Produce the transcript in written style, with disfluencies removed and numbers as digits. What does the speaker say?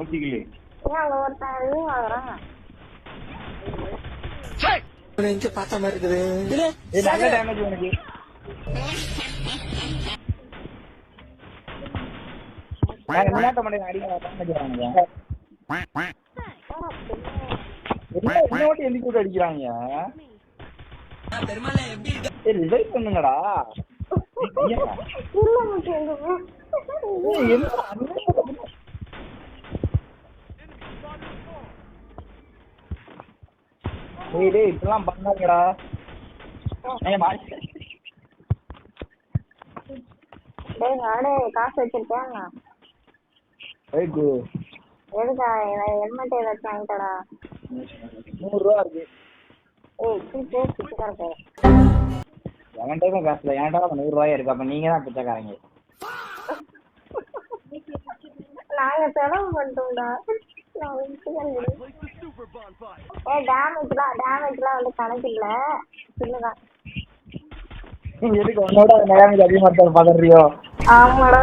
ஓட்டிக்கல ஏன் ஒருத்தன் இது வாங்குறான் பார்த்த மாதிரி இருக்குது. நல்ல டேமேஜ் உனக்கு. அடிக்கிறாங்க பண்ணுங்கடா. இப்பெல்லாம் பண்ணாங்கடா. நானே காசு வச்சிருக்கேன். எதுக்கா ஹெல்மெட் ஏதாச்சும் வாங்கிட்டடா. 100 ரூபா இருக்கு. என்கிட்ட காசு இல்லை. என்கிட்ட 100 ரூபாயா இருக்கு. அப்ப நீங்க தான் பிச்சைக்காரங்க. நாங்க செலவு பண்ணிட்டோம்டா. டேமேஜ்லாம் வந்து கணக்கு இல்ல. சின்னதான். நீங்க எதுக்கு உன்னோட டேமேஜ் அதிகமா இருக்காது பாக்குறியோ? ஆமாடா.